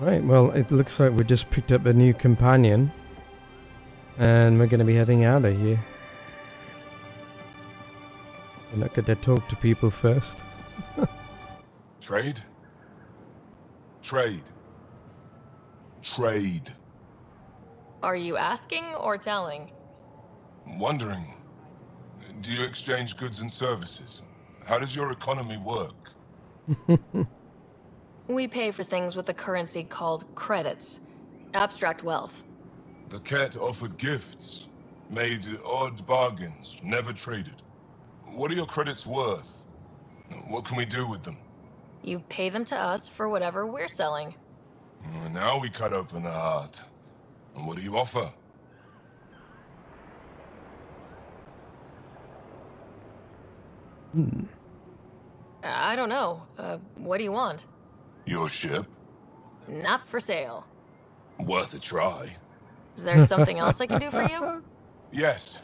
Right, well, it looks like we just picked up a new companion. And we're going to be heading out of here. We're not going to talk to people first. Trade? Trade. Trade. Are you asking or telling? Wondering, do you exchange goods and services? How does your economy work? We pay for things with a currency called credits. Abstract wealth. The cat offered gifts, made odd bargains, never traded. What are your credits worth? What can we do with them? You pay them to us for whatever we're selling. Now we cut open the heart. And what do you offer? I don't know. What do you want? Your ship? Not for sale. Worth a try. Is there something else I can do for you? Yes.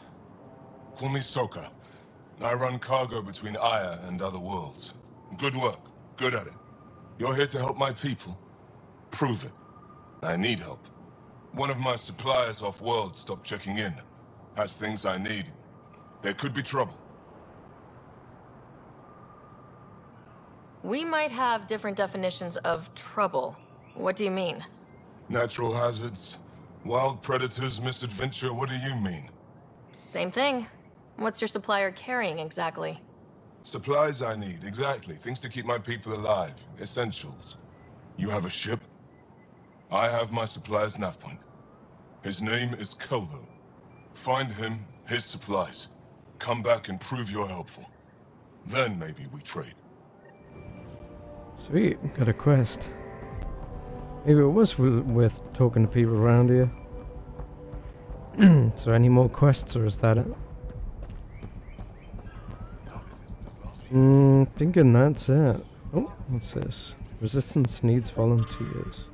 Call me Soka. I run cargo between Aya and other worlds. Good work. Good at it. You're here to help my people. Prove it. I need help. One of my suppliers off-world stopped checking in. Has things I need. There could be trouble. We might have different definitions of trouble. What do you mean? Natural hazards, wild predators, misadventure, what do you mean? Same thing. What's your supplier carrying exactly? Supplies I need, exactly. Things to keep my people alive. Essentials. You have a ship? I have my supplier's nav point. His name is Kolo. Find him, his supplies. Come back and prove you're helpful. Then maybe we trade. Sweet, got a quest. Maybe it was worth talking to people around here. Is there any more quests or is that it? Thinking that's it. Oh, what's this? Resistance needs volunteers.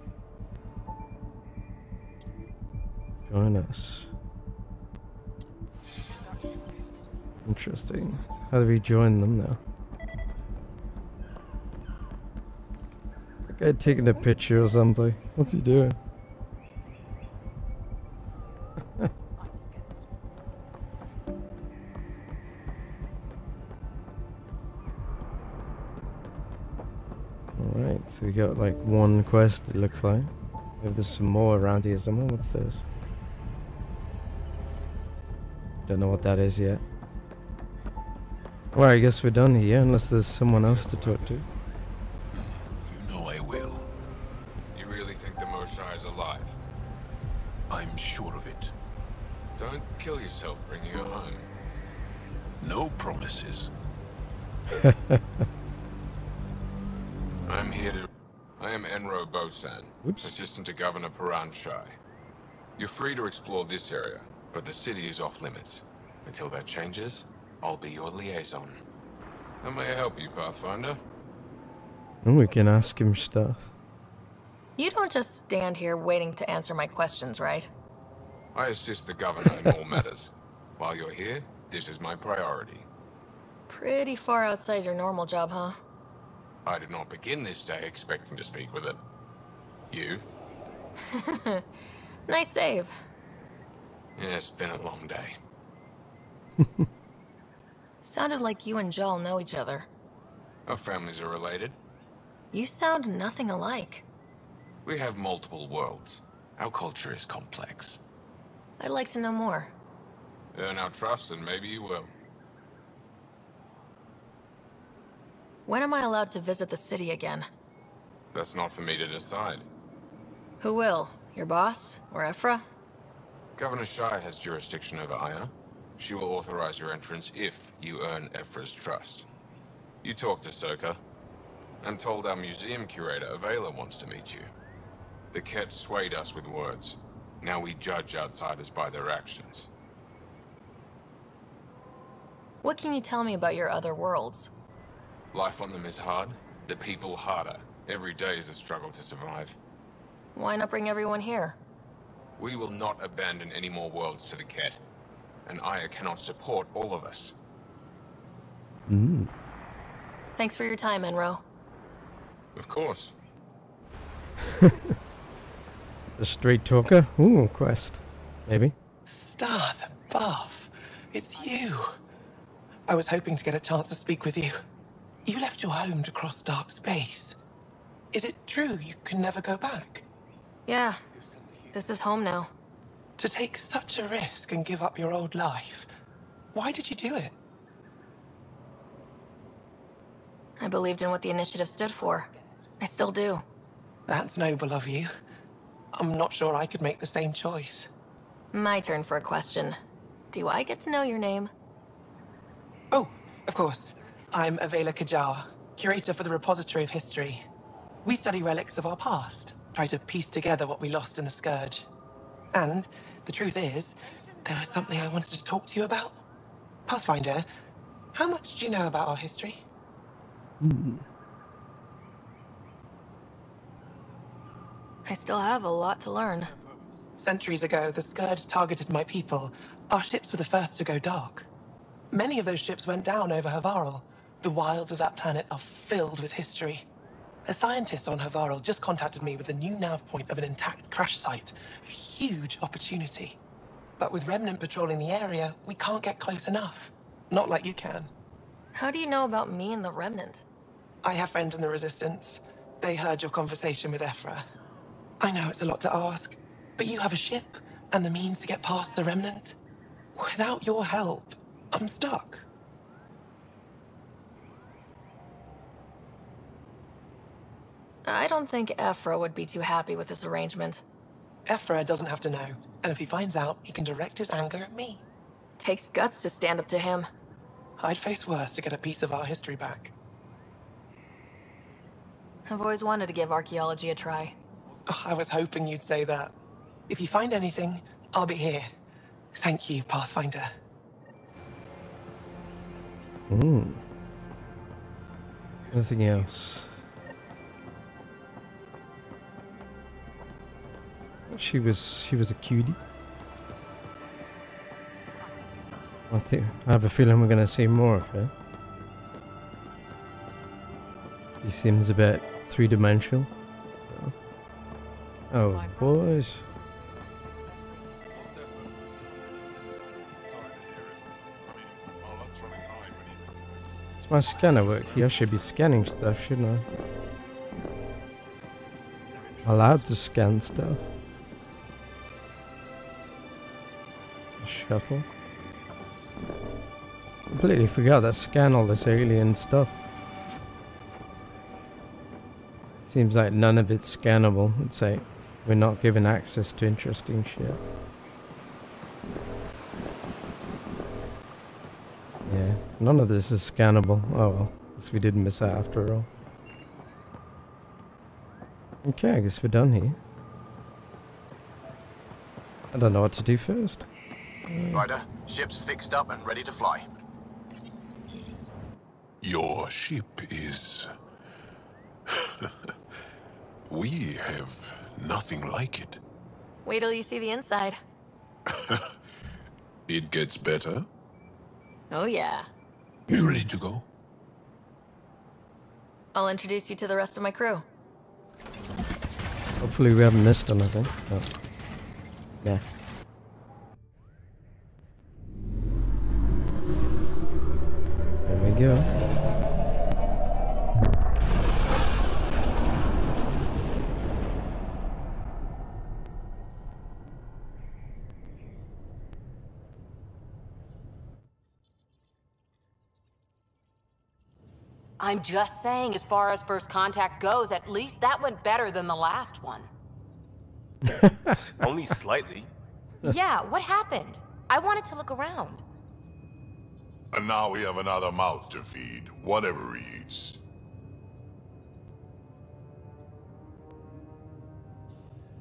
Join us. Interesting. How do we join them now? Guy taking a picture or something. What's he doing? Alright, so we got like one quest, it looks like. Maybe there's some more around here somewhere. What's this? Don't know what that is yet. Well, I guess we're done here, unless there's someone else to talk to. Is alive. I'm sure of it. Don't kill yourself bringing her home. No promises. I'm here to... I am Enro Bosan, assistant to Governor Paran Shai. You're free to explore this area, but the city is off limits. Until that changes, I'll be your liaison. How may I help you, Pathfinder? And we can ask him stuff. You don't just stand here waiting to answer my questions, right? I assist the governor in all matters. While you're here, this is my priority. Pretty far outside your normal job, huh? I did not begin this day expecting to speak with it. You? Nice save. Yeah, it's been a long day. Sounded like you and Jal know each other. Our families are related. You sound nothing alike. We have multiple worlds. Our culture is complex. I'd like to know more. Earn our trust and maybe you will. When am I allowed to visit the city again? That's not for me to decide. Who will? Your boss? Or Ephra? Governor Shai has jurisdiction over Aya. She will authorize your entrance if you earn Ephra's trust. You talk to Soka. I'm told our museum curator, Avela, wants to meet you. The Ket swayed us with words. Now we judge outsiders by their actions. What can you tell me about your other worlds? Life on them is hard, the people harder. Every day is a struggle to survive. Why not bring everyone here? We will not abandon any more worlds to the Ket. And Aya cannot support all of us. Thanks for your time, Enro. Of course. A straight talker? Ooh, quest. Maybe. Stars above. It's you. I was hoping to get a chance to speak with you. You left your home to cross dark space. Is it true you can never go back? Yeah. This is home now. To take such a risk and give up your old life, why did you do it? I believed in what the initiative stood for. I still do. That's noble of you. I'm not sure I could make the same choice. My turn for a question. Do I get to know your name? Oh, of course. I'm Avela Kajar, curator for the Repository of History. We study relics of our past, try to piece together what we lost in the Scourge. And the truth is, there was something I wanted to talk to you about. Pathfinder, how much do you know about our history? I still have a lot to learn. Centuries ago, the Scourge targeted my people. Our ships were the first to go dark. Many of those ships went down over Harvarl. The wilds of that planet are filled with history. A scientist on Harvarl just contacted me with a new nav point of an intact crash site. A huge opportunity. But with Remnant patrolling the area, we can't get close enough. Not like you can. How do you know about me and the Remnant? I have friends in the Resistance. They heard your conversation with Ephra. I know it's a lot to ask, but you have a ship and the means to get past the Remnant. Without your help, I'm stuck. I don't think Ephra would be too happy with this arrangement. Ephra doesn't have to know, and if he finds out, he can direct his anger at me. Takes guts to stand up to him. I'd face worse to get a piece of our history back. I've always wanted to give archaeology a try. Oh, I was hoping you'd say that. If you find anything, I'll be here. Thank you, Pathfinder. Nothing else. She was a cutie. I have a feeling we're gonna see more of her. She seems a bit three-dimensional. Oh, boys. Does my scanner work here? I should be scanning stuff, shouldn't I? Allowed to scan stuff. Shuttle. Completely forgot to scan all this alien stuff. Seems like none of it's scannable. It's like we're not given access to interesting shit. Yeah, none of this is scannable. Oh well, guess we didn't miss out after all. Okay, I guess we're done here. I don't know what to do first. Ryder, ship's fixed up and ready to fly. Your ship is... We have nothing like it. Wait till you see the inside. It gets better. Oh yeah. You ready to go? I'll introduce you to the rest of my crew. Hopefully we haven't missed anything. Oh. Yeah. There we go. I'm just saying, as far as first contact goes, at least that went better than the last one. Only slightly. Yeah, what happened? I wanted to look around. And now we have another mouth to feed, whatever he eats.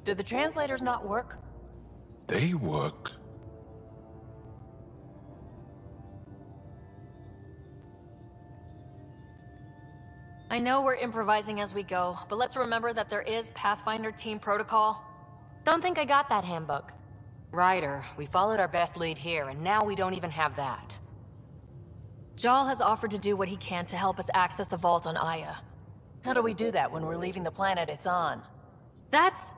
Did the translators not work? They work. I know we're improvising as we go, but let's remember that there is Pathfinder team protocol. Don't think I got that handbook. Ryder, we followed our best lead here, and now we don't even have that. Jal has offered to do what he can to help us access the vault on Aya. How do we do that when we're leaving the planet it's on? That's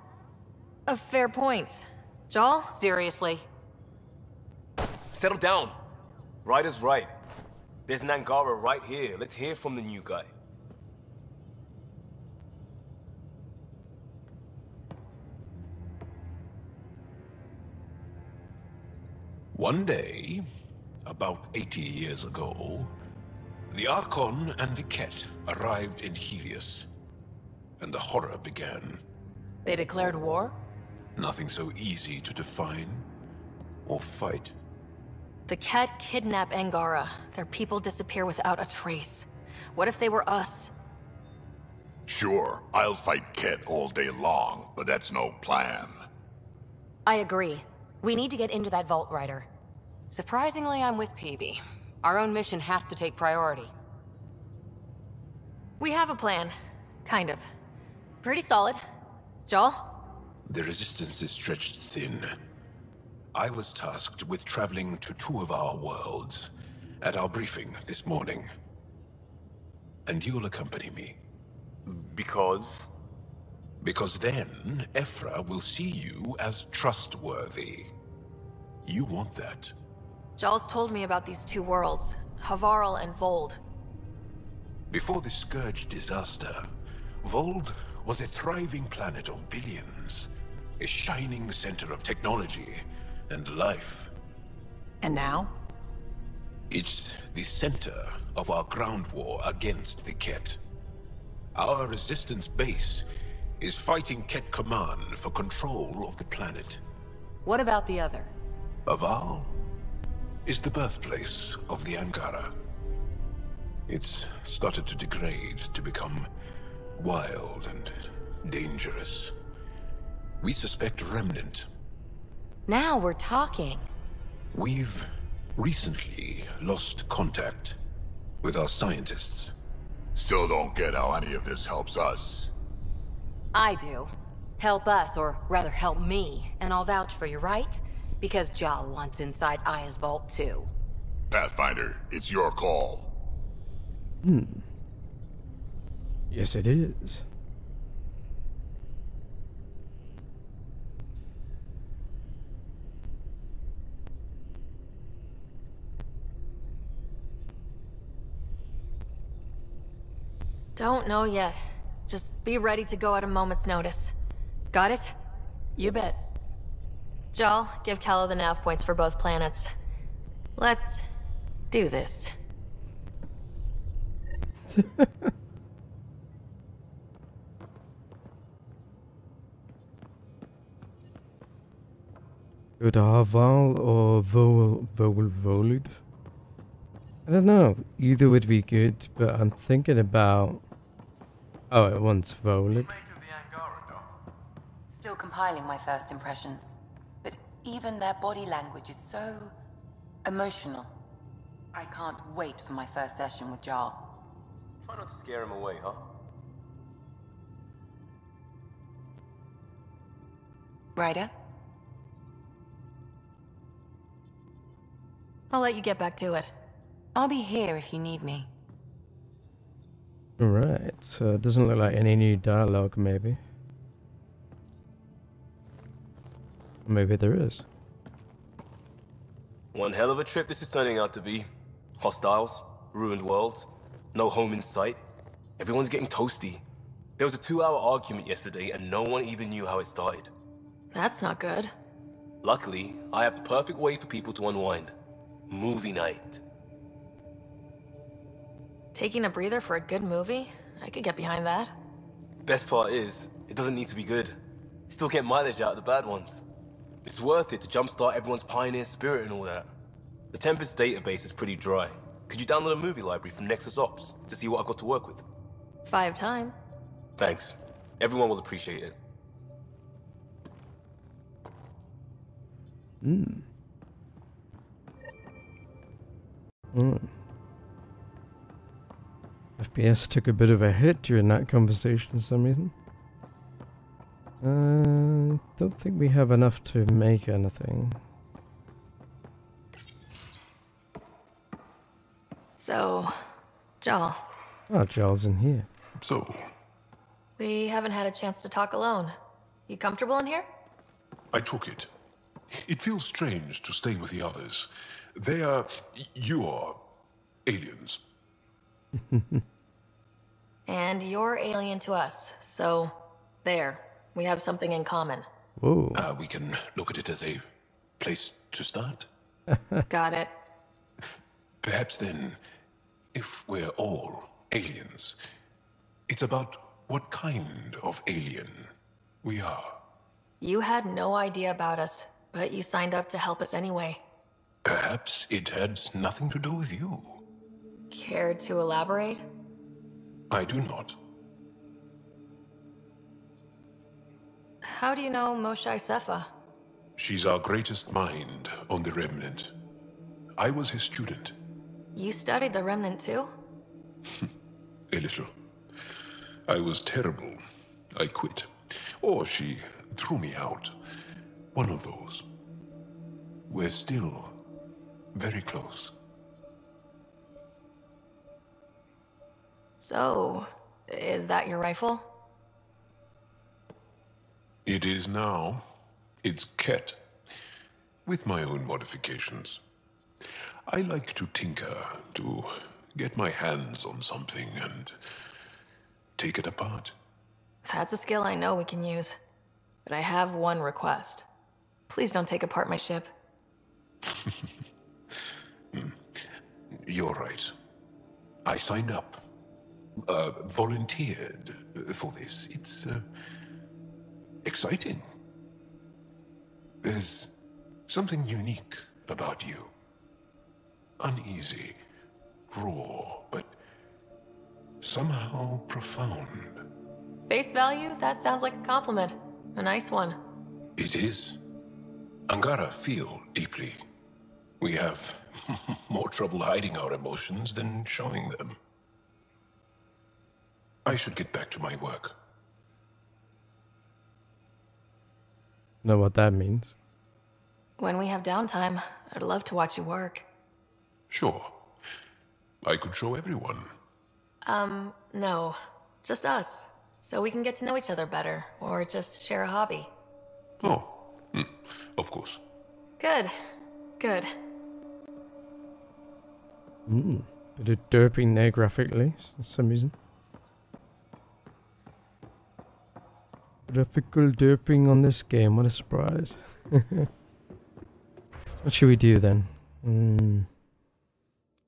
A fair point. Jal? Seriously? Settle down. Ryder's right. There's an Angara right here. Let's hear from the new guy. One day, about 80 years ago, the Archon and the Ket arrived in Helios, and the horror began. They declared war? Nothing so easy to define or fight. The Ket kidnap Angara. Their people disappear without a trace. What if they were us? Sure, I'll fight Ket all day long, but that's no plan. I agree. We need to get into that vault, Ryder. Surprisingly, I'm with Peavy. Our own mission has to take priority. We have a plan. Kind of. Pretty solid. Jal? The resistance is stretched thin. I was tasked with traveling to 2 of our worlds at our briefing this morning. And you'll accompany me. Because? Because then, Ephra will see you as trustworthy. You want that. Jal's told me about these 2 worlds, Harvarl and Vold. Before the Scourge disaster, Vold was a thriving planet of billions. A shining center of technology and life. And now? It's the center of our ground war against the Ket. Our resistance base is fighting Ket Command for control of the planet. What about the other? Harvarl is the birthplace of the Angara. It's started to degrade, to become wild and dangerous. We suspect Remnant. Now we're talking. We've recently lost contact with our scientists. Still don't get how any of this helps us. I do. Help us, or rather help me, and I'll vouch for you, right? Because Jal wants inside Aya's vault too. Pathfinder, it's your call. Yes, it is. Don't know yet. Just be ready to go at a moment's notice. Got it? You bet. Jal, give Callow the nav points for both planets. Let's do this. Go to Harvarl or Volud? I don't know. Either would be good, but I'm thinking about... Oh, it wants Volud. Still compiling my first impressions. But even their body language is so... emotional. I can't wait for my first session with Jarl. Try not to scare him away, huh? Ryder? I'll let you get back to it. I'll be here if you need me. Alright, so it doesn't look like any new dialogue, maybe. Maybe there is. One hell of a trip this is turning out to be. Hostiles, ruined worlds, no home in sight. Everyone's getting toasty. There was a 2-hour argument yesterday and no one even knew how it started. That's not good. Luckily, I have the perfect way for people to unwind. Movie night. Taking a breather for a good movie? I could get behind that. Best part is, it doesn't need to be good. Still get mileage out of the bad ones. It's worth it to jumpstart everyone's pioneer spirit and all that. The Tempest database is pretty dry. Could you download a movie library from Nexus Ops to see what I've got to work with? 5 time. Thanks. Everyone will appreciate it. FPS took a bit of a hit during that conversation for some reason. Don't think we have enough to make anything. So, Jal. Oh, Jarl's in here. So, We haven't had a chance to talk alone. You comfortable in here? I took it. It feels strange to stay with the others. They are your aliens. And you're alien to us, so there. We have something in common. Whoa. We can look at it as a place to start. Got it. Perhaps then, if we're all aliens, it's about what kind of alien we are. You had no idea about us, but you signed up to help us anyway. Perhaps it had nothing to do with you. Care to elaborate? I do not. How do you know Moshae Sefa? She's our greatest mind on the Remnant. I was his student. You studied the Remnant too? A little. I was terrible. I quit. Or she threw me out. One of those. We're still very close. So, is that your rifle? It is now. It's Ket. With my own modifications. I like to tinker, to get my hands on something and take it apart. That's a skill I know we can use. But I have one request. Please don't take apart my ship. You're right. I signed up. Volunteered for this. It's exciting. There's something unique about you. Uneasy, raw, but somehow profound. Face value? That sounds like a compliment. A nice one. It is. Angara feel deeply. We have more trouble hiding our emotions than showing them. I should get back to my work. Know what that means? When we have downtime, I'd love to watch you work. Sure. I could show everyone. No. Just us. So we can get to know each other better, or just share a hobby. Oh, of course. Good. Good. Bit of derping there graphically, for some reason. Graphical derping on this game, what a surprise. What should we do then?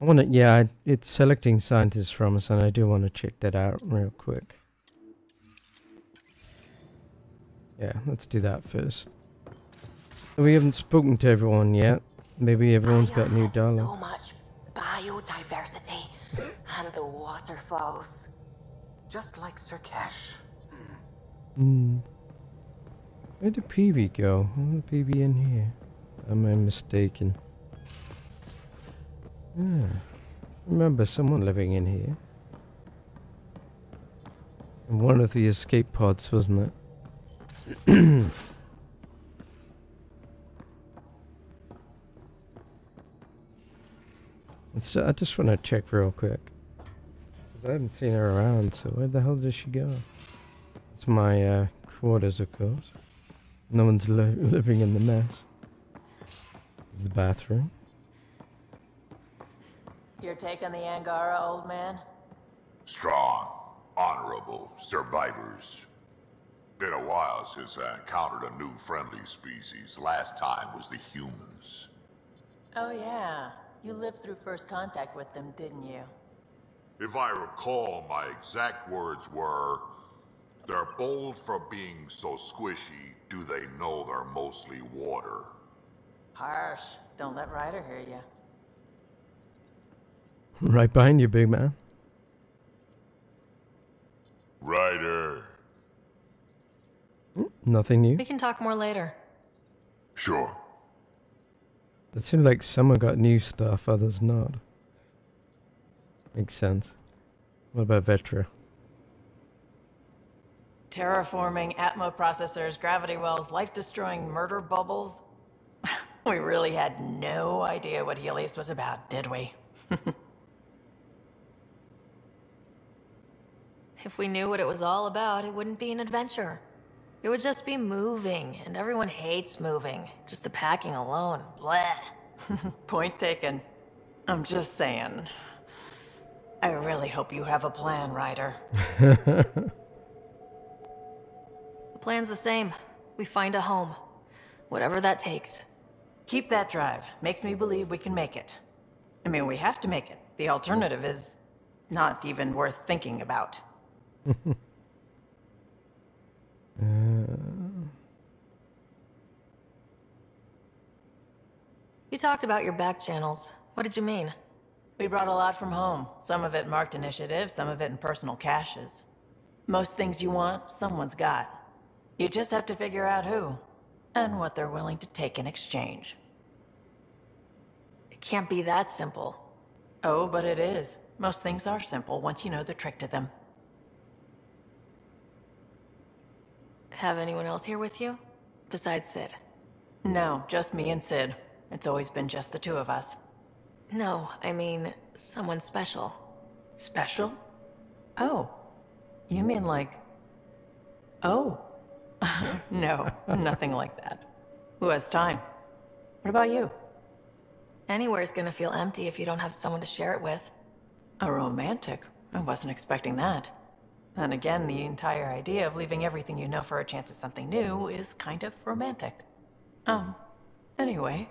I want to, yeah, it's selecting scientists from us, and I do want to check that out real quick. Yeah, let's do that first. We haven't spoken to everyone yet. Maybe everyone's got new dialogue. So much biodiversity and the waterfalls. Just like Sirkesh. Where did PB go? Why did PB in here? Am I mistaken? Yeah. Remember someone living in here. In one of the escape pods, wasn't it? I just want to check real quick. Because I haven't seen her around, so where the hell does she go? It's my quarters, of course. No one's living in the mess. It's the bathroom. Your take on the Angara, old man? Strong, honorable survivors. Been a while since I encountered a new friendly species. Last time was the humans. Oh yeah. You lived through first contact with them, didn't you? If I recall, my exact words were, "They're bold for being so squishy, do they know they're mostly water?" Harsh. Don't let Ryder hear you. Right behind you, big man. Ryder. Nothing new. We can talk more later. Sure. It seems like some have got new stuff, others not. Makes sense. What about Vetra? Terraforming, Atmo processors, gravity wells, life-destroying murder bubbles. We really had no idea what Helios was about, did we? If we knew what it was all about, it wouldn't be an adventure. It would just be moving, and everyone hates moving. Just the packing alone. Bleh. Point taken. I'm just saying. I really hope you have a plan, Ryder. The plan's the same. We find a home. Whatever that takes. Keep that drive. Makes me believe we can make it. I mean, we have to make it. The alternative is not even worth thinking about. You talked about your back channels. What did you mean? We brought a lot from home. Some of it marked initiative, some of it in personal caches. Most things you want, someone's got. You just have to figure out who, and what they're willing to take in exchange. It can't be that simple. Oh, but it is. Most things are simple once you know the trick to them. Have anyone else here with you? Besides Sid? No, just me and Sid. It's always been just the two of us. No, I mean, someone special. Special? Oh. You mean like... Oh. No, nothing like that. Who has time? What about you? Anywhere's gonna feel empty if you don't have someone to share it with. A romantic? I wasn't expecting that. Then again, the entire idea of leaving everything you know for a chance at something new is kind of romantic. Anyway.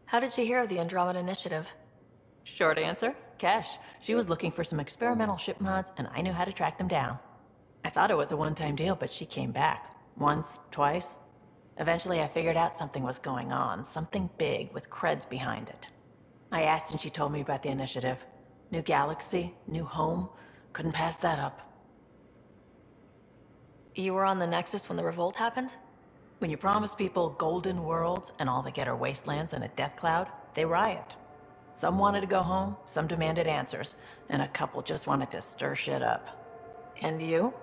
How did you hear of the Andromeda initiative? Short answer, Cash. She was looking for some experimental ship mods, and I knew how to track them down. I thought it was a one-time deal, but she came back. Once, twice. Eventually I figured out something was going on, something big with creds behind it. I asked and she told me about the initiative. New galaxy, new home. Couldn't pass that up. You were on the Nexus when the revolt happened? When you promise people golden worlds and all they get are wastelands and a death cloud, they riot. Some wanted to go home, some demanded answers, and a couple just wanted to stir shit up. And you?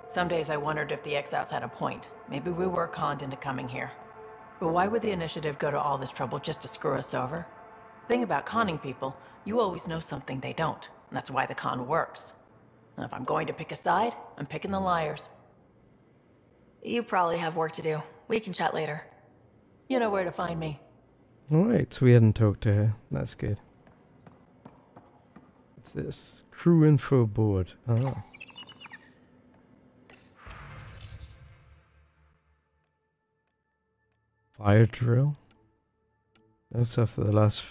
Some days I wondered if the exiles had a point. Maybe we were conned into coming here. But why would the initiative go to all this trouble just to screw us over? Thing about conning people, you always know something they don't, and that's why the con works. And if I'm going to pick a side, I'm picking the liars. You probably have work to do. We can chat later. You know where to find me. Alright, so we hadn't talked to her. That's good. What's this? Crew info board. Oh. Fire drill. Notes after the last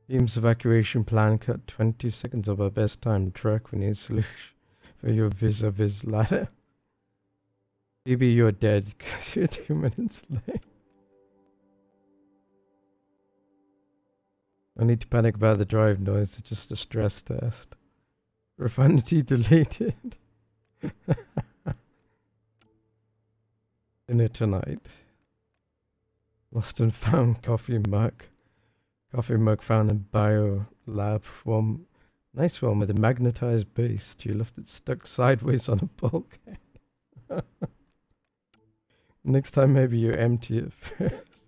beam's evacuation plan cut 20 seconds of our best time truck. We need a solution for your vis-a-vis ladder. Maybe you're dead because you're 2 minutes late. No need to panic about the drive noise, it's just a stress test. Profanity deleted. Dinner tonight. Lost and found coffee mug. Coffee mug found in bio lab. One nice one with a magnetized base. You left it stuck sideways on a bulkhead. Next time maybe you empty it first.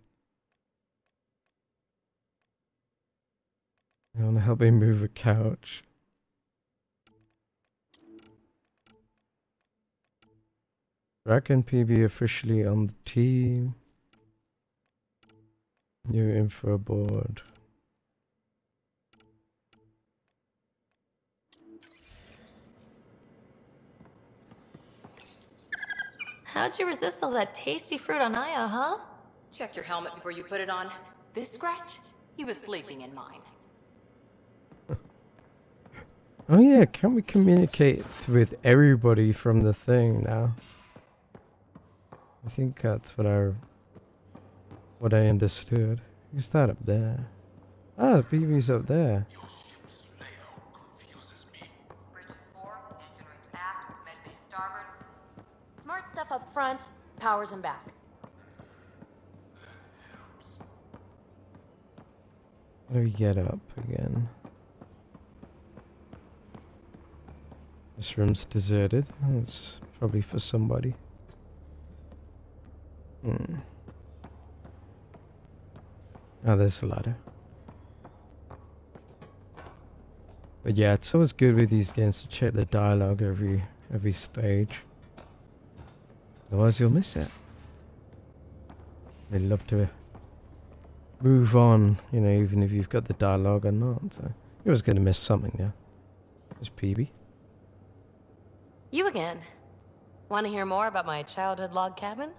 You wanna help me move a couch? Rack and PB officially on the team. New info board. How'd you resist all that tasty fruit on Aya, huh? Check your helmet before you put it on. This scratch? He was sleeping in mine. Oh yeah, can't we communicate with everybody from the thing now? I think that's what I understood. Who's that up there? Ah, BB's up there. Smart stuff up front, powers him back. How do we get up again? This room's deserted. It's probably for somebody. Oh, there's a ladder. But yeah, it's always good with these games to check the dialogue every stage. Otherwise you'll miss it. They'd love to move on, you know, even if you've got the dialogue or not. So you're always going to miss something, yeah. It's PB. You again. Want to hear more about my childhood log cabin?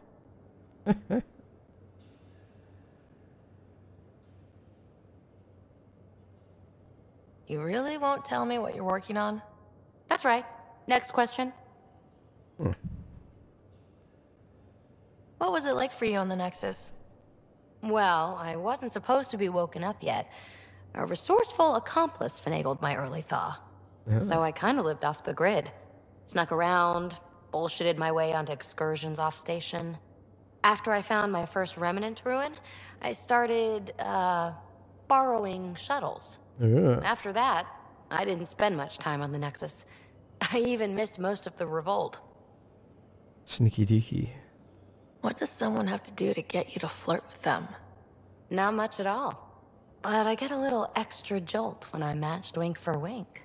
You really won't tell me what you're working on? That's right. Next question. What was it like for you on the Nexus? Well, I wasn't supposed to be woken up yet. A resourceful accomplice finagled my early thaw. Yeah. So I kind of lived off the grid. Snuck around, bullshitted my way onto excursions off station. After I found my first remnant ruin, I started, borrowing shuttles. Yeah. After that, I didn't spend much time on the Nexus. I even missed most of the revolt. Sneaky deaky. What does someone have to do to get you to flirt with them? Not much at all. But I get a little extra jolt when I'm matched wink for wink.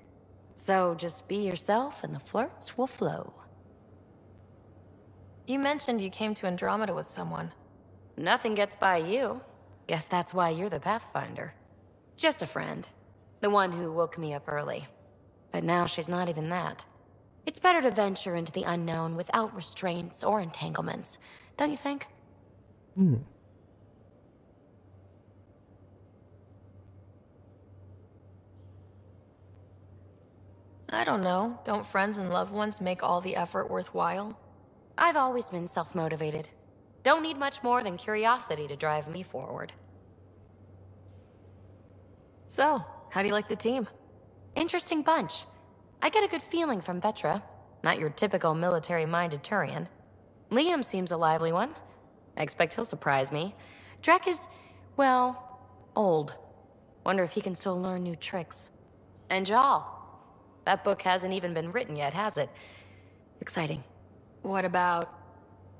So just be yourself and the flirts will flow. You mentioned you came to Andromeda with someone. Nothing gets by you. Guess that's why you're the Pathfinder. Just a friend. The one who woke me up early. But now she's not even that. It's better to venture into the unknown without restraints or entanglements, don't you think? I don't know. Don't friends and loved ones make all the effort worthwhile? I've always been self-motivated. Don't need much more than curiosity to drive me forward. So, how do you like the team? Interesting bunch. I get a good feeling from Vetra. Not your typical military-minded Turian. Liam seems a lively one. I expect he'll surprise me. Drek is, well, old. Wonder if he can still learn new tricks. And Jal. That book hasn't even been written yet, has it? Exciting. What about...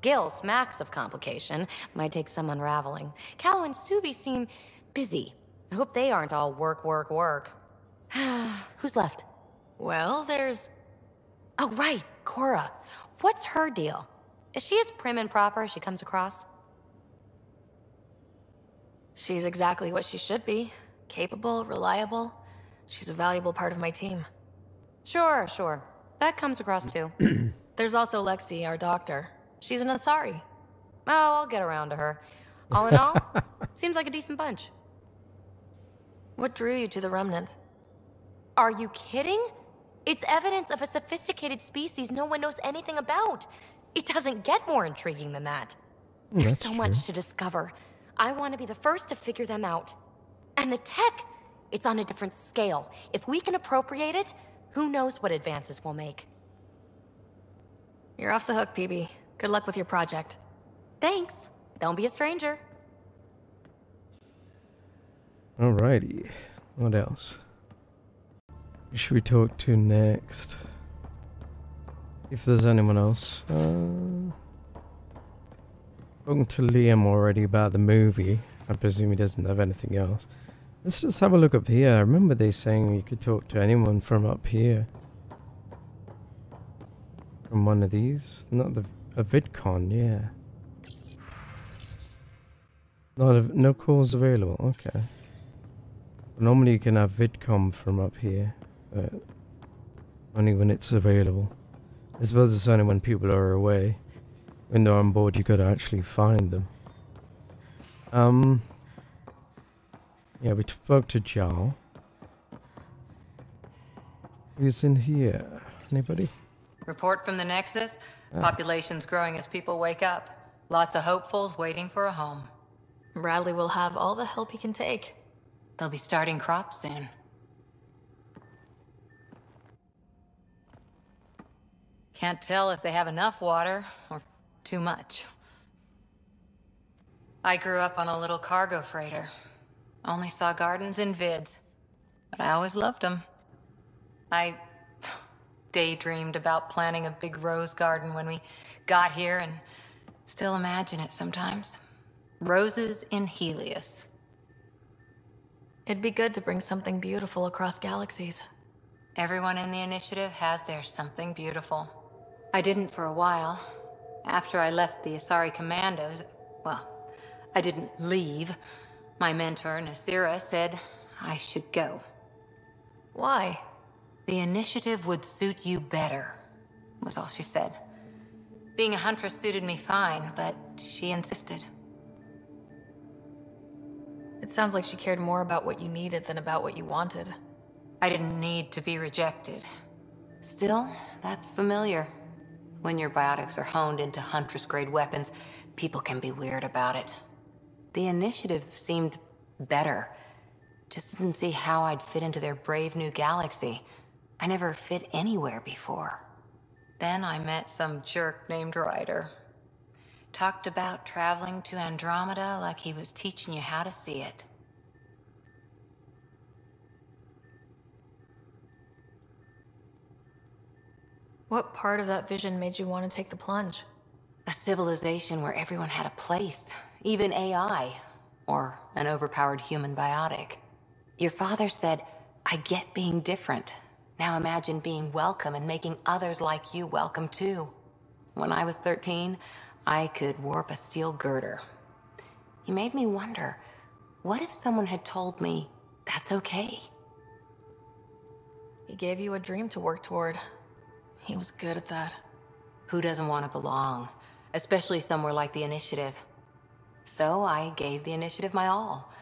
Gil smacks of complication. Might take some unraveling. Callow and Suvi seem busy. I hope they aren't all work, work, work. Who's left? Well, there's... Oh, right, Cora. What's her deal? Is she as prim and proper as she comes across? She's exactly what she should be. Capable, reliable. She's a valuable part of my team. Sure, sure. That comes across too. There's also Lexi, our doctor. She's an Asari. Oh, I'll get around to her. All in all, seems like a decent bunch. What drew you to the Remnant? Are you kidding? It's evidence of a sophisticated species no one knows anything about. It doesn't get more intriguing than that. There's so much to discover. I want to be the first to figure them out. And the tech, it's on a different scale. If we can appropriate it, who knows what advances we'll make. You're off the hook, PB. Good luck with your project. Thanks. Don't be a stranger. Alrighty. What else? Who should we talk to next? If there's anyone else. Spoken to Liam already about the movie. I presume he doesn't have anything else. Let's just have a look up here. I remember they saying you could talk to anyone from up here. From one of these. Not a VidCon, yeah. No calls available, okay. Normally you can have VidCon from up here, but only when it's available. I suppose it's only when people are away. When they're on board you gotta actually find them. Yeah, we spoke to Jal. Who's in here? Anybody? Report from the Nexus. Population's growing as people wake up. Lots of hopefuls waiting for a home. Bradley will have all the help he can take. They'll be starting crops soon. Can't tell if they have enough water or too much. I grew up on a little cargo freighter. Only saw gardens in vids, but I always loved them. I daydreamed about planting a big rose garden when we got here and still imagine it sometimes. Roses in Helios. It'd be good to bring something beautiful across galaxies. Everyone in the initiative has their something beautiful. I didn't for a while. After I left the Asari Commandos, well, I didn't leave. My mentor, Nasira, said I should go. Why? The initiative would suit you better, was all she said. Being a huntress suited me fine, but she insisted. It sounds like she cared more about what you needed than about what you wanted. I didn't need to be rejected. Still, that's familiar. When your biotics are honed into Huntress-grade weapons, people can be weird about it. The initiative seemed better. Just didn't see how I'd fit into their brave new galaxy. I never fit anywhere before. Then I met some jerk named Ryder. Talked about traveling to Andromeda like he was teaching you how to see it. What part of that vision made you want to take the plunge? A civilization where everyone had a place, even AI, or an overpowered human biotic. Your father said, I get being different. Now imagine being welcome and making others like you welcome too. When I was 13, I could warp a steel girder. He made me wonder, what if someone had told me that's okay? He gave you a dream to work toward. He was good at that. Who doesn't want to belong? Especially somewhere like the Initiative. So I gave the Initiative my all.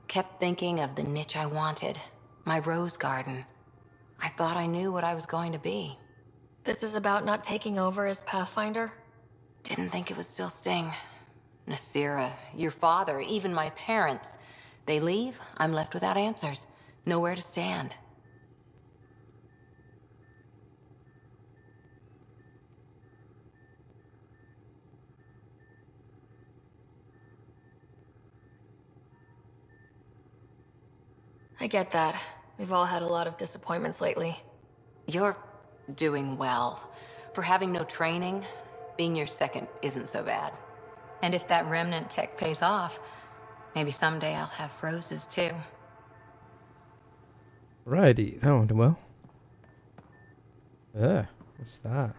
Kept thinking of the niche I wanted. My rose garden. I thought I knew what I was going to be. This is about not taking over as Pathfinder? Didn't think it would still sting. Nasira, your father, even my parents. They leave, I'm left without answers. Nowhere to stand. I get that. We've all had a lot of disappointments lately. You're doing well. For having no training, being your second isn't so bad. And if that remnant tech pays off, maybe someday I'll have roses too. Righty, that went well. What's that?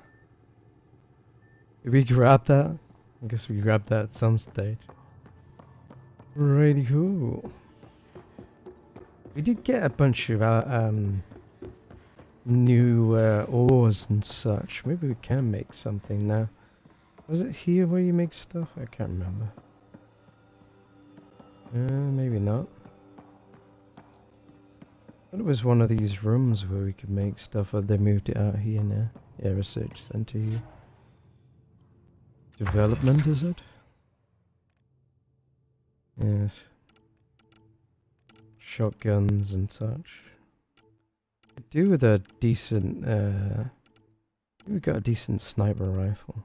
Did we grab that? I guess we grabbed that at some stage. Righty, cool. We did get a bunch of new ores and such. Maybe we can make something now. Was it here where you make stuff? I can't remember. Maybe not. I thought it was one of these rooms where we could make stuff, or they moved it out here now. Yeah, research center here. Development, is it? Yes. Shotguns and such. Could do with a decent, we got a decent sniper rifle.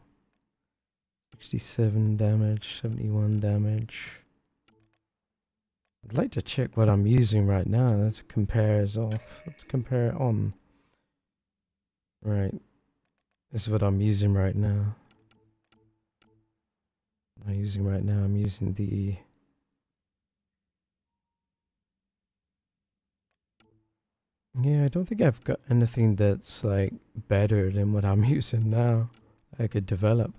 67 damage, 71 damage. I'd like to check what I'm using right now. Let's compare it off. Let's compare it on. Right. This is what I'm using right now. What am I using right now? I'm using the... Yeah, I don't think I've got anything that's like better than what I'm using now. I could develop.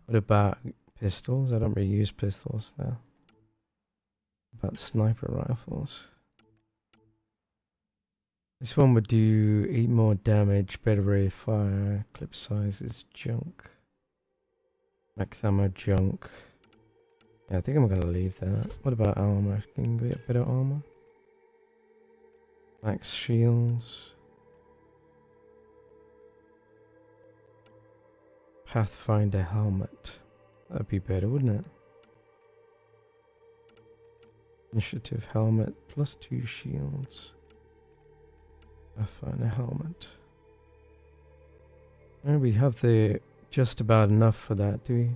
What about pistols? I don't really use pistols now. About sniper rifles. This one would do 8 more damage, better rate of fire, clip size is junk. Max ammo junk. Yeah, I think I'm gonna leave that. What about armor? Can we get better armor? Max shields. Pathfinder helmet. That'd be better, wouldn't it? Initiative helmet plus 2 shields. Pathfinder helmet. And we have the just about enough for that, do we?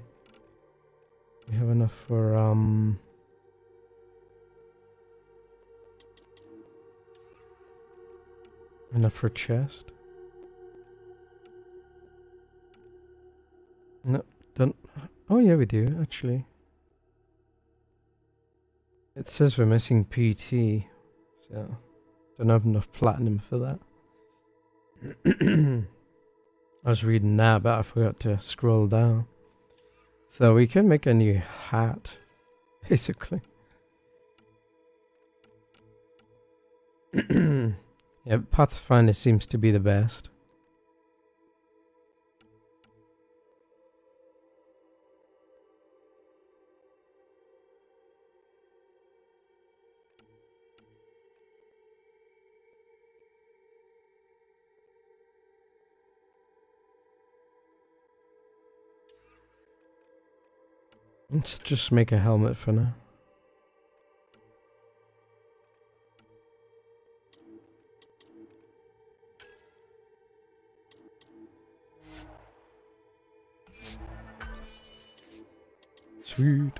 We have enough for enough for chest? No, don't. Oh yeah, we do actually. It says we're missing PT, so don't have enough platinum for that. I was reading that, but I forgot to scroll down. So we can make a new hat, basically. Yeah, Pathfinder seems to be the best. Let's just make a helmet for now. Sweet.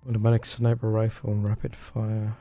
Automatic sniper rifle and rapid fire.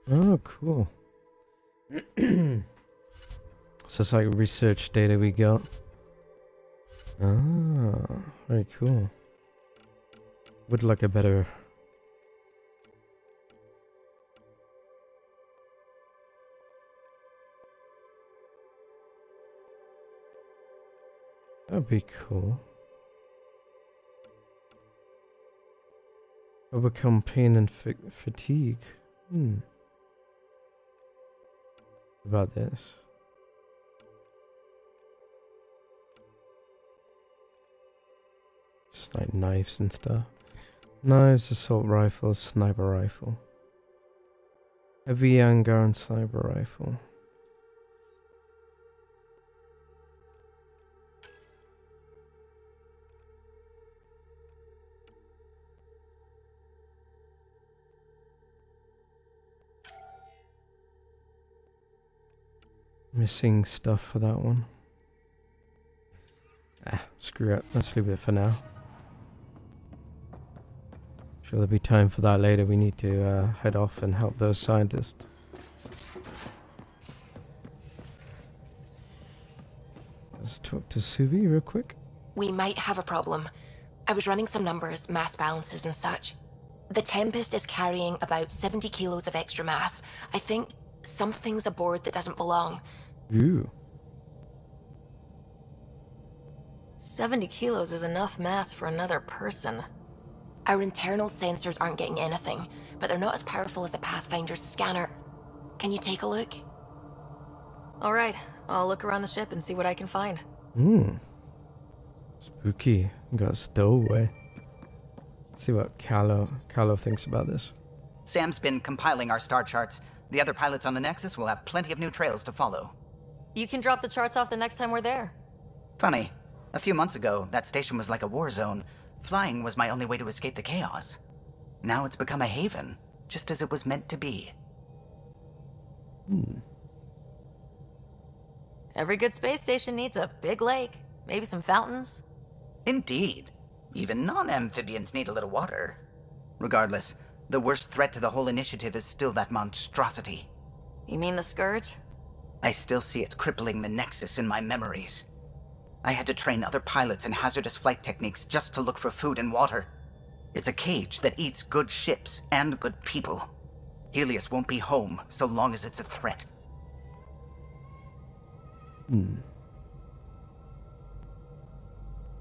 Oh, cool. So it's like research data we got. Ah, very cool. Would like a better... That'd be cool. Overcome pain and fatigue. About this. It's like knives and stuff. Knives, assault rifle, sniper rifle. Heavy Angaran sniper rifle. Missing stuff for that one. Ah, screw it. Let's leave it for now. Sure, there'll be time for that later. We need to head off and help those scientists. Let's talk to Suvi real quick. We might have a problem. I was running some numbers, mass balances and such. The Tempest is carrying about 70 kilos of extra mass. I think something's aboard that doesn't belong. Ooh. 70 kilos is enough mass for another person. Our internal sensors aren't getting anything, but they're not as powerful as a Pathfinder's scanner. Can you take a look? All right, I'll look around the ship and see what I can find. Spooky. Got a stowaway. Let's see what Callow thinks about this. Sam's been compiling our star charts. The other pilots on the Nexus will have plenty of new trails to follow. You can drop the charts off the next time we're there. Funny. A few months ago, that station was like a war zone. Flying was my only way to escape the chaos. Now it's become a haven, just as it was meant to be. Every good space station needs a big lake, maybe some fountains. Indeed. Even non-amphibians need a little water. Regardless, the worst threat to the whole initiative is still that monstrosity. You mean the Scourge? I still see it crippling the Nexus in my memories. I had to train other pilots in hazardous flight techniques just to look for food and water. It's a cage that eats good ships and good people. Helios won't be home so long as it's a threat.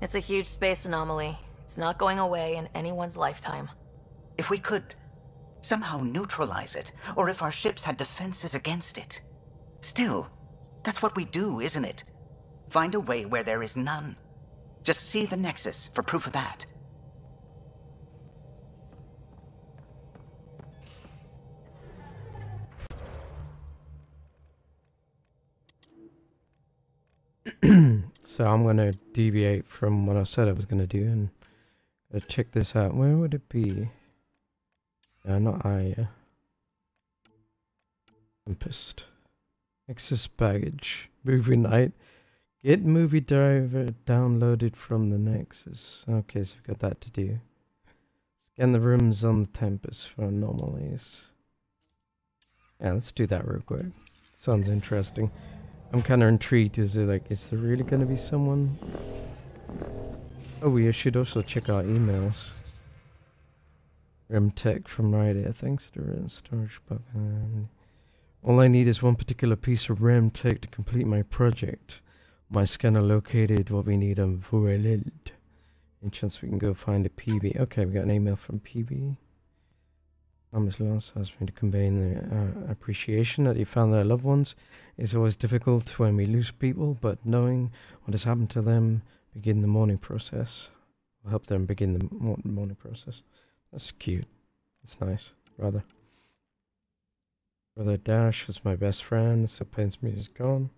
It's a huge space anomaly. It's not going away in anyone's lifetime. If we could somehow neutralize it, or if our ships had defenses against it. Still, that's what we do, isn't it? Find a way where there is none. Just see the Nexus for proof of that. So I'm going to deviate from what I said I was going to do and check this out. Where would it be? Not I. Tempest. Access baggage. Movie night. Get movie driver downloaded from the Nexus. Okay, so we've got that to do. Scan the rooms on the Tempest for anomalies. Yeah, let's do that real quick. Sounds interesting. I'm kind of intrigued. Is there really going to be someone? Oh, we should also check our emails. Remtech from Ryder. Thanks to storage button. All I need is one particular piece of Remtech to complete my project. My scanner located what we need on Vorelid. Any chance we can go find a PB? Okay, we got an email from PB. Thomas Lance asked me to convey the appreciation that he found their loved ones. It's always difficult when we lose people, but knowing what has happened to them, begin the mourning process. Will help them begin the mourning process. That's cute. That's nice, rather. Brother Dash was my best friend, so pains me is gone.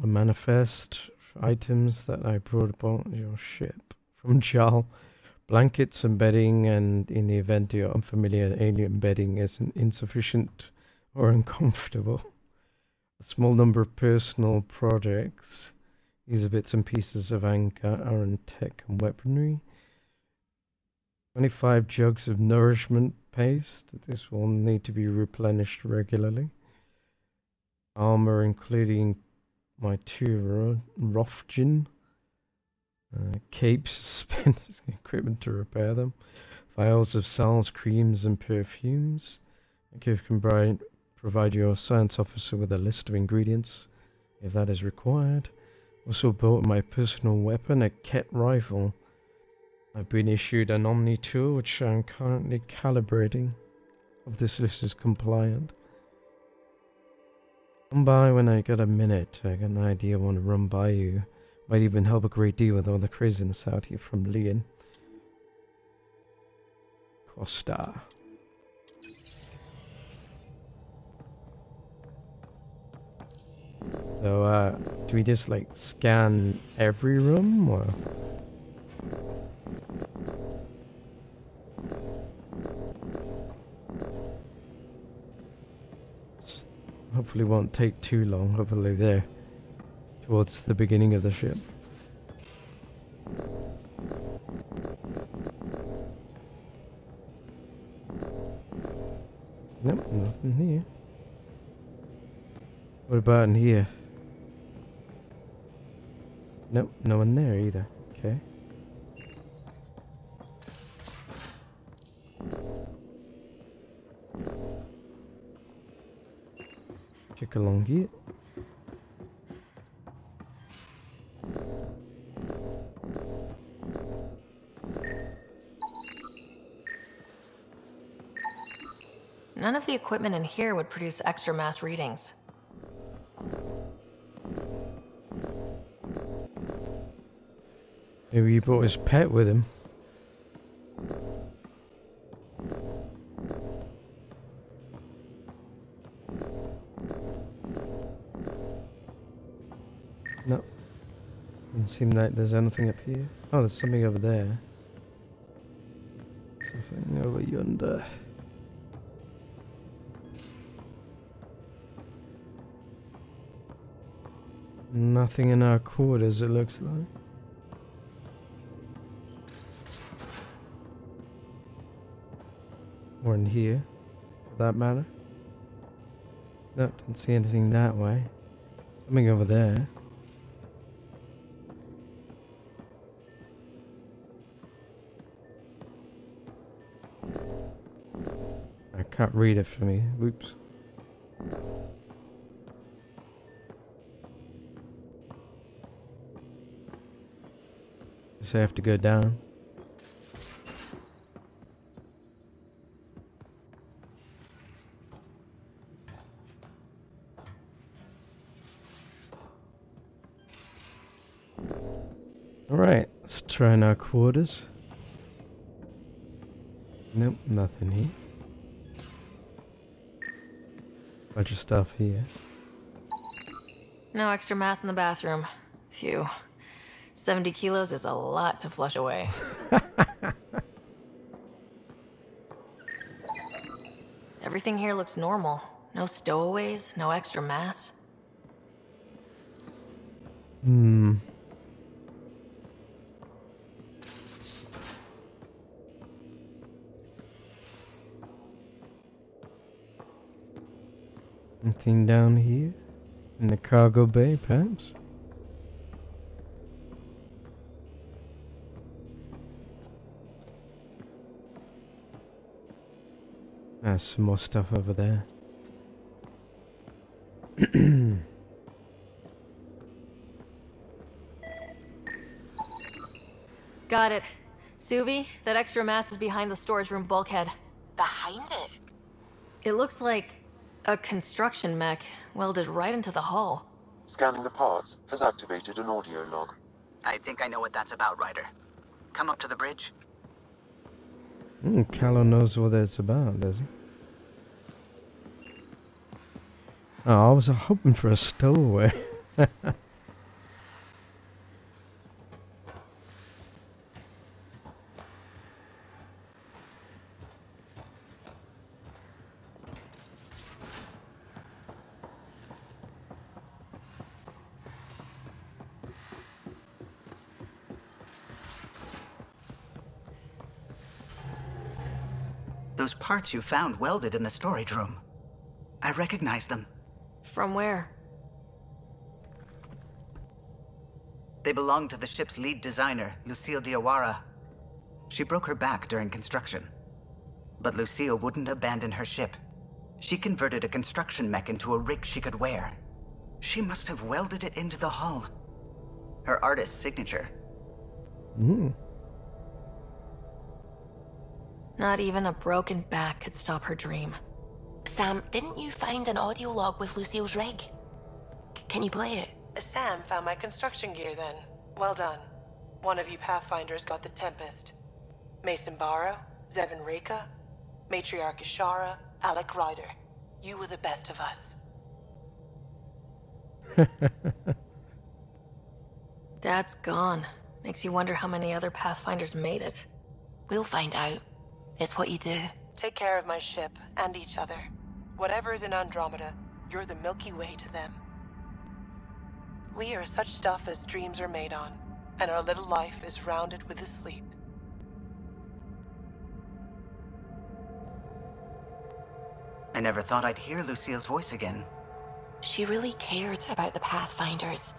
A manifest for items that I brought upon your ship from Jal. Blankets and bedding, and in the event your unfamiliar alien bedding isn't insufficient or uncomfortable. A small number of personal projects. These are bits and pieces of anchor, iron tech and weaponry. 25 jugs of nourishment paste. This will need to be replenished regularly. Armor including my 2 Rofgin. Capes, suspenders, equipment to repair them. Vials of salves, creams and perfumes. Okay, can provide your science officer with a list of ingredients if that is required. Also bought my personal weapon, a Ket rifle. I've been issued an Omni tool which I'm currently calibrating. If this list is compliant. Come by when I get a minute. I got an idea I want to run by you. Might even help a great deal with all the craziness out here from Leon. Costa. So, do we just like scan every room or? Hopefully won't take too long. Hopefully there. Towards the beginning of the ship. Nope, nothing here. What about in here? Nope, no one there either. Okay. Check along here. None of the equipment in here would produce extra mass readings. Maybe he brought his pet with him. No. Doesn't seem like there's anything up here. Oh, there's something over there. Something over yonder. Nothing in our quarters, it looks like. Or in here, for that matter. No, didn't see anything that way. Something over there. I can't read it for me. Whoops. Guess I have to go down. Alright, let's try in our quarters. Nope, nothing here. Bunch of stuff here. No extra mass in the bathroom. Phew. 70 kilos is a lot to flush away. Everything here looks normal. No stowaways, no extra mass. Anything down here? In the cargo bay, perhaps? There's some more stuff over there. Got it. Suvi, that extra mass is behind the storage room bulkhead. Behind it? It looks like a construction mech welded right into the hull. Scanning the parts has activated an audio log. I think I know what that's about, Ryder. Come up to the bridge. Callow knows what it's about, does he? Oh, I was hoping for a stowaway. Those parts you found welded in the storage room. I recognize them. From where? They belong to the ship's lead designer, Lucille Diawara. She broke her back during construction. But Lucille wouldn't abandon her ship. She converted a construction mech into a rig she could wear. She must have welded it into the hull. Her artist's signature. Not even a broken back could stop her dream. Sam, didn't you find an audio log with Lucille's rig? Can you play it? Sam found my construction gear then. Well done. One of you Pathfinders got the Tempest. Mason Barrow, Zevin Reka, Matriarch Ishara, Alec Ryder. You were the best of us. Dad's gone. Makes you wonder how many other Pathfinders made it. We'll find out. It's what you do. Take care of my ship and each other. Whatever is in Andromeda, you're the Milky Way to them. We are such stuff as dreams are made on, and our little life is rounded with a sleep. I never thought I'd hear Lucille's voice again. She really cared about the Pathfinders.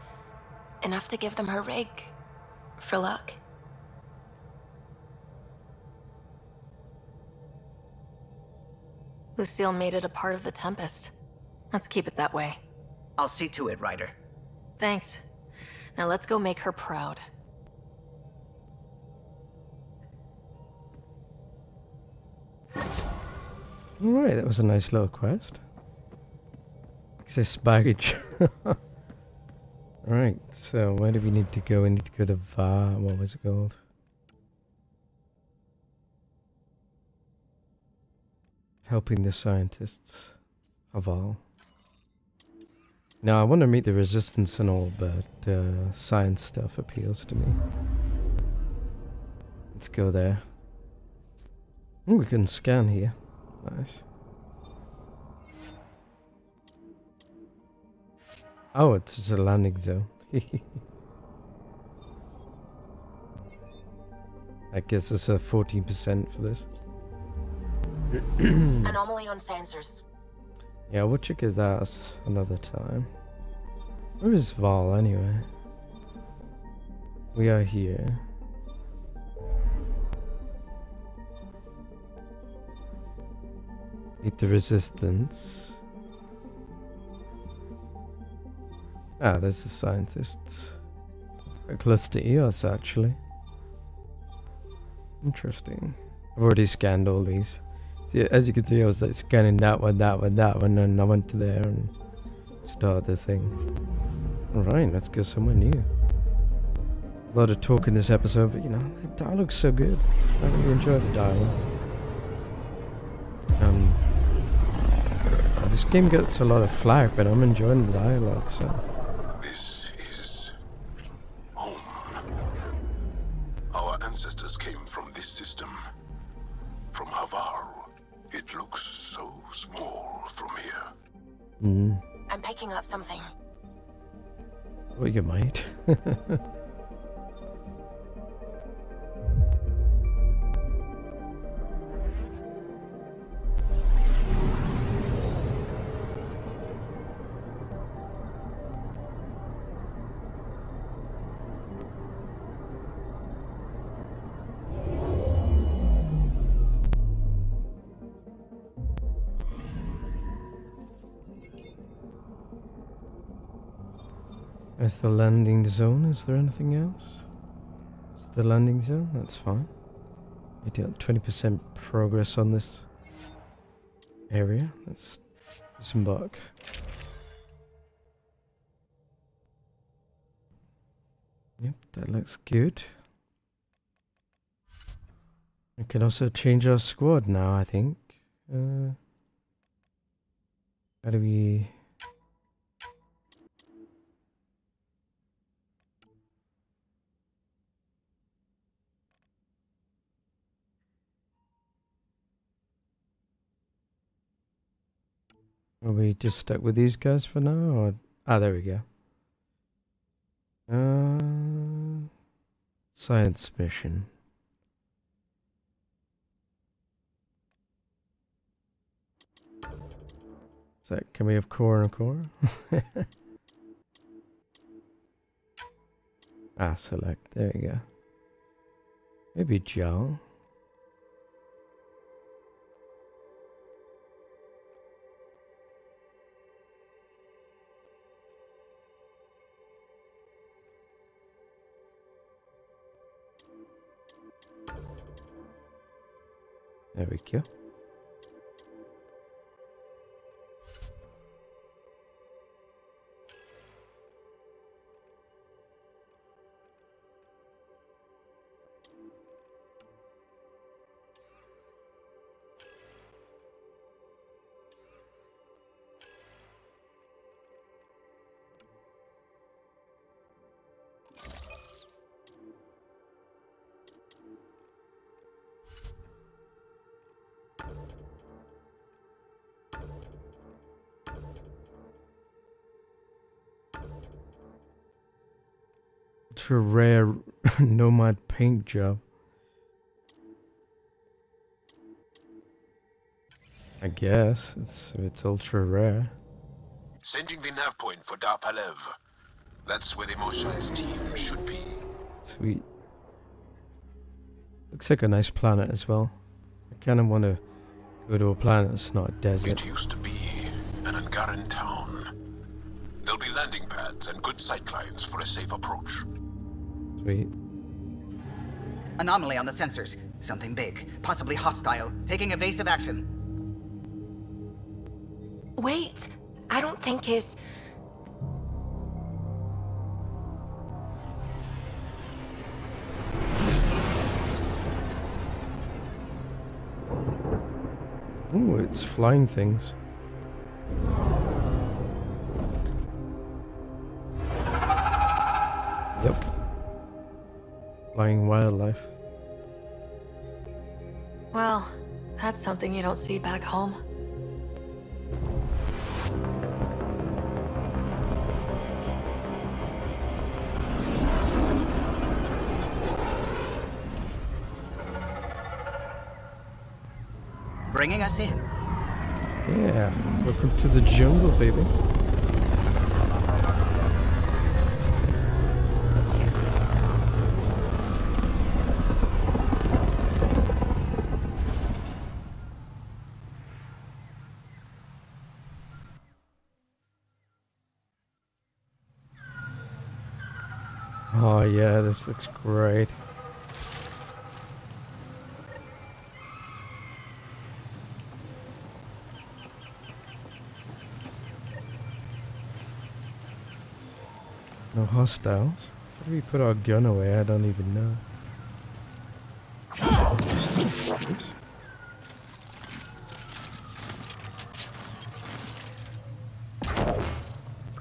Enough to give them her rig. For luck. Lucille made it a part of the Tempest. Let's keep it that way. I'll see to it, Ryder. Thanks. Now let's go make her proud. Alright, that was a nice little quest. Access baggage. Right, so where do we need to go? We need to go to what was it called? Helping the scientists. Harvarl. Now I want to meet the resistance and all, but science stuff appeals to me. Let's go there. Ooh, we can scan here. Nice. Oh, it's just a landing zone. That gives us a 14% for this. Anomaly on sensors. Yeah, we'll check it out another time. Where is Val anyway? We are here. Meet the resistance. Ah, there's the scientists. Quite close to EOS actually. Interesting. I've already scanned all these. See, as you can see, I was like scanning that one, and I went to there and started the thing. Alright, let's go somewhere new. A lot of talk in this episode, but you know, the dialogue's so good. I really enjoy the dialogue. This game gets a lot of flack, but I'm enjoying the dialogue, so... This is home. Our ancestors came from this system. From Harvarl. It looks so small from here. I'm picking up something. Well, you might. Is the landing zone? Is there anything else? Is the landing zone? That's fine. We got 20% progress on this area. Let's disembark. Yep, that looks good. We can also change our squad now, I think. How do we... Are we just stuck with these guys for now? Or... Ah, there we go. Science mission. So, can we have core and a core? Ah, select. There we go. Maybe gel. There we go. Ultra rare nomad paint job. I guess it's ultra rare. Sending the nav point for Darpalev. That's where the Mosha's team should be. Sweet. Looks like a nice planet as well. I kind of want to go to a planet that's not a desert. It used to be an Angaran town. There'll be landing pads and good sightlines for a safe approach. Sweet. Anomaly on the sensors. Something big, possibly hostile, taking evasive action. Wait, I don't think it's... Ooh, it's flying things. Yep. Flying wildlife. Well, that's something you don't see back home. Bringing us in. Yeah, welcome to the jungle, baby. Oh yeah, this looks great. No hostiles. How do we put our gun away? I don't even know. Oops.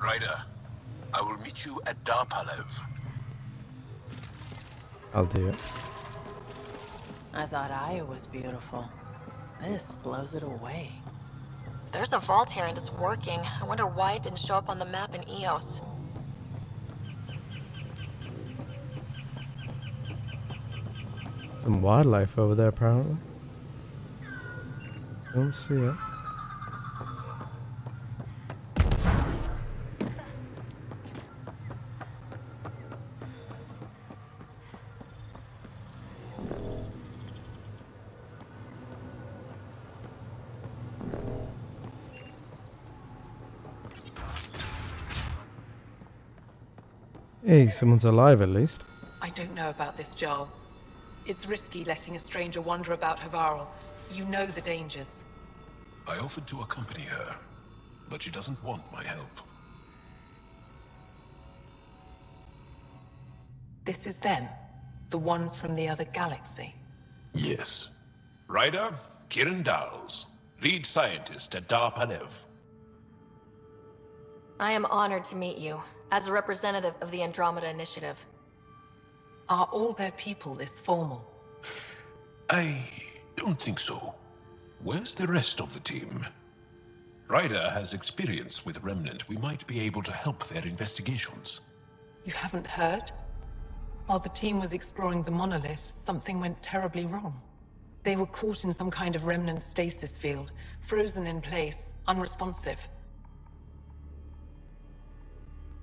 Ryder, I will meet you at Darpalev. I'll do it. I thought Aya was beautiful. This blows it away. There's a vault here and it's working. I wonder why it didn't show up on the map in EOS. Some wildlife over there, apparently. Don't see it. Hey, someone's alive at least. I don't know about this, Joel. It's risky letting a stranger wander about Harvarl. You know the dangers. I offered to accompany her, but she doesn't want my help. This is them, the ones from the other galaxy. Yes. Ryder, Kiran Dowles, lead scientist at Darpalev. I am honored to meet you, as a representative of the Andromeda Initiative. Are all their people this formal? I don't think so. Where's the rest of the team? Ryder has experience with Remnant. We might be able to help their investigations. You haven't heard? While the team was exploring the monolith, something went terribly wrong. They were caught in some kind of Remnant stasis field, frozen in place, unresponsive.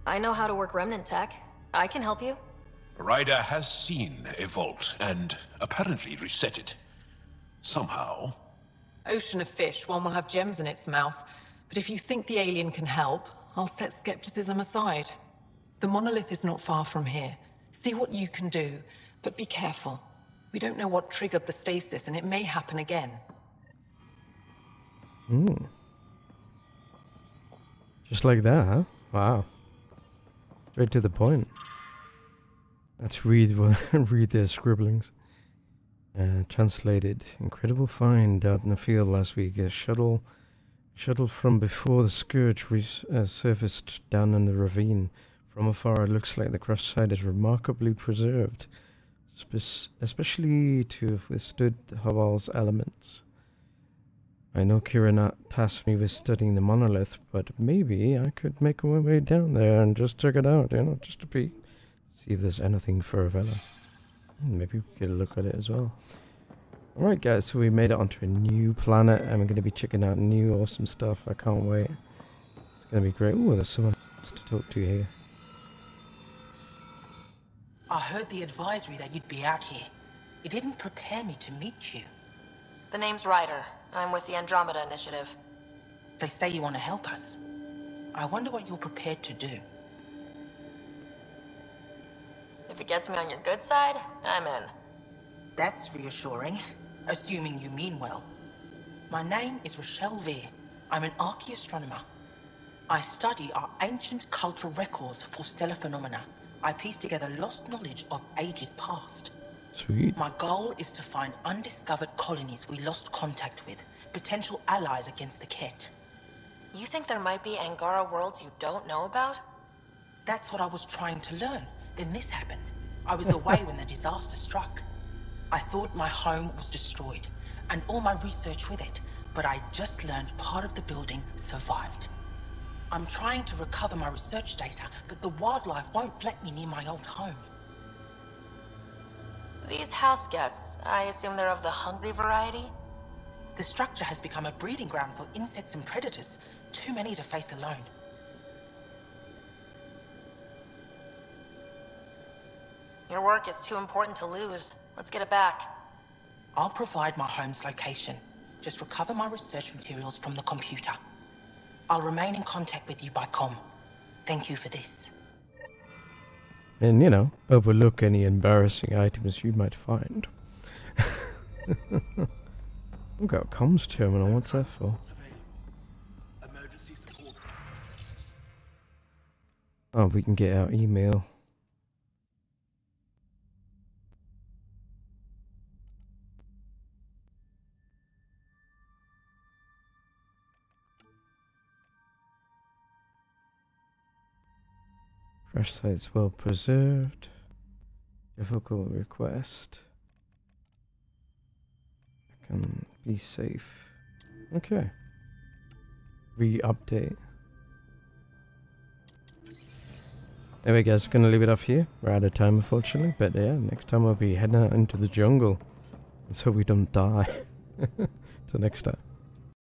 I know how to work Remnant tech. I can help you. Ryder has seen a vault and apparently reset it. Somehow. Ocean of fish, one will have gems in its mouth. But if you think the alien can help, I'll set skepticism aside. The monolith is not far from here. See what you can do, but be careful. We don't know what triggered the stasis, and it may happen again. Just like that, huh? Wow. Straight to the point. Let's read read their scribblings. Translated. Incredible find out in the field last week. A shuttle from before the Scourge surfaced down in the ravine. From afar, it looks like the crushed side is remarkably preserved, especially to have withstood Harvarl's elements. I know Kiran tasked me with studying the monolith, but maybe I could make my way down there and just check it out, you know, just to peek. See if there's anything further. Maybe we could look at it as well. Alright guys, so we made it onto a new planet and we're going to be checking out new awesome stuff. I can't wait. It's going to be great. Ooh, there's someone else to talk to here. I heard the advisory that you'd be out here. It didn't prepare me to meet you. The name's Ryder. I'm with the Andromeda Initiative. They say you want to help us. I wonder what you're prepared to do. If it gets me on your good side, I'm in. That's reassuring, assuming you mean well. My name is Rochelle Veer. I'm an archaeoastronomer. I study our ancient cultural records for stellar phenomena. I piece together lost knowledge of ages past. Sweet. My goal is to find undiscovered colonies we lost contact with, potential allies against the Ket. You think there might be Angara worlds you don't know about? That's what I was trying to learn. Then this happened. I was away when the disaster struck. I thought my home was destroyed, and all my research with it, but I just learned part of the building survived. I'm trying to recover my research data, but the wildlife won't let me near my old home. These house guests, I assume they're of the hungry variety? The structure has become a breeding ground for insects and predators, too many to face alone. Your work is too important to lose. Let's get it back. I'll provide my home's location. Just recover my research materials from the computer. I'll remain in contact with you by comm. Thank you for this. And, you know, overlook any embarrassing items you might find. We've got a comms terminal. What's that for? Oh, we can get our email. Crash sites well preserved. Difficult request. I can be safe. Okay. Re-update. Anyway guys, I'm gonna leave it off here. We're out of time unfortunately, but yeah, next time we'll be heading out into the jungle. Let's hope we don't die. Till next time.